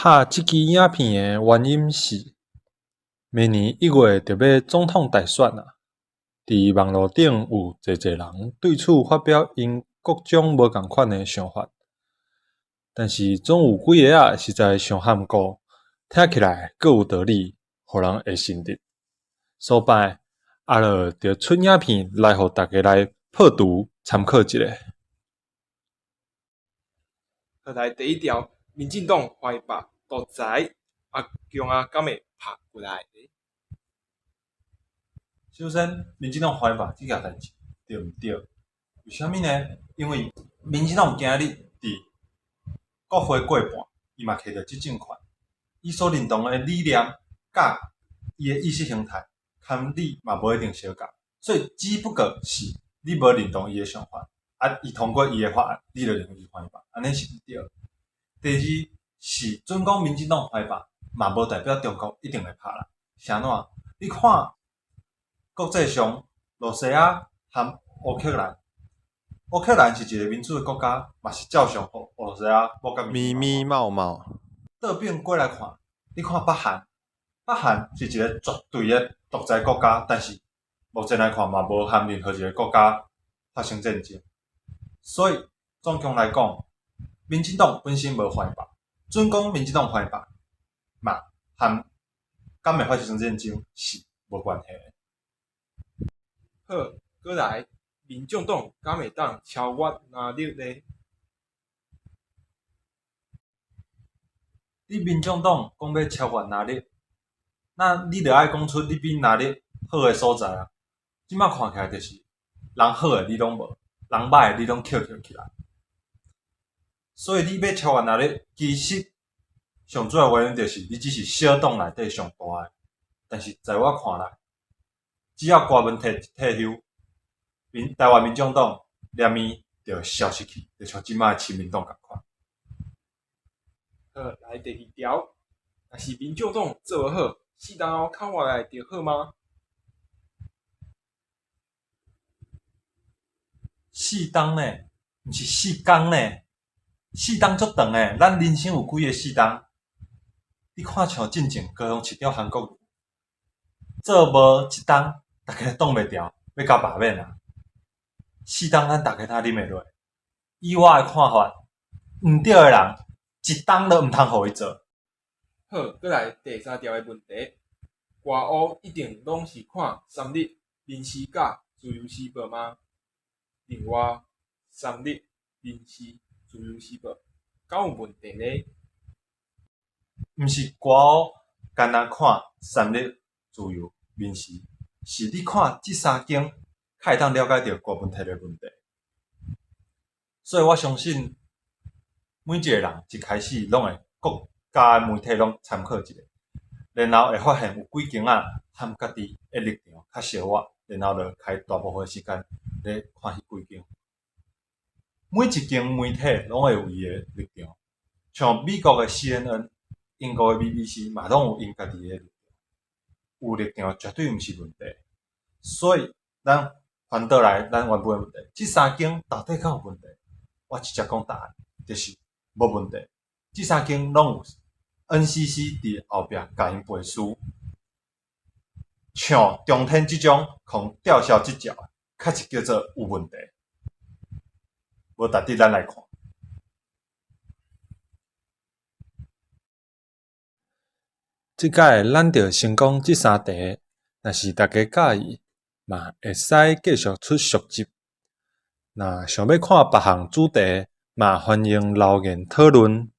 拍即支影片的原因是，明年1月就要总统大选啊。伫网络顶有侪人对此发表因各种无共款的想法，但是总有几个实在上含糊，听起来各有道理，互人会信得。所摆就出影片来互大家来破除参考一下。来第一条，民进党怀把独裁，阿强敢会拍过来？首先，民进党怀把这件代志对毋对？为虾米呢？因为民进党今日伫国会过半，伊嘛摕到执政权，伊所认同的理念甲伊的意识形态，含你嘛无一定相共，所以只不过是你无认同伊的想法，伊通过伊的法案，你就认为伊怀把，安尼是毋对。第二是准讲民进党怀把，嘛无代表中国一定会拍啦。是安怎？你看国际上，罗西亚和乌克兰。乌克兰是一个民主的国家，嘛是照常互俄罗斯无甲咪咪冒冒。倒边过来看，你看北韩，北韩是一个绝对的独裁国家，但是目前来看嘛无和任何一个国家发生战争。所以总共来讲，民进党本身无怀把，准讲民进党怀把嘛，和敢会发生战争是无关系的。好，过来。民众党敢会当超越哪里呢？你民众党讲要超越哪里？那你着爱讲出你比哪里好诶所在啊！即摆看起来就是人好诶你拢无，人歹诶你拢捡起来。所以你要超越哪里？其实上主要原因就是你只是小党内底上大诶，但是在我看来，只要国民退休。台湾民众党连伊就消失去，就像即摆亲民党共款。好，来第二条，若是民众党做无好，4党后靠我来就好吗？4党呢，毋是4工呢，4党足长诶，咱人生有几个4党？你看像进前高雄市长韩国瑜，做无一党，大家挡袂牢，要甲罢免啊！4党咱大家哪啉会落？以我诶看法，毋对诶人一党都毋通互伊做。好，过来第3条诶问题，外乌一定拢是看三立、民视甲自由时报吗？另外，三立、民视、自由时报，敢有问题呢？毋是外乌干那看三立、自由、民视，是你看即3间。较会当了解到国问题的问题，所以我相信每一个人一开始拢会国家的媒体拢参考一下，然后会发现有几间和家己的立场较相斡，然后就开大部分时间咧看迄几间。每一间媒体拢会有伊的立场，像美国的 CNN、英国的 BBC 嘛，拢有因家己的立场，有立场绝对毋是问题，所以咱。反倒来，咱原本的问题，即3间到底敢有问题？我直接讲答案，就是无问题。即3间拢有 NCC 伫后壁甲因背书，像中天即种恐吊销执照，较是叫做有问题。无值得咱来看。即届咱着先讲即3题，若是大家介意。嘛会使继续出续集。若想要看别项主题，嘛欢迎留言讨论。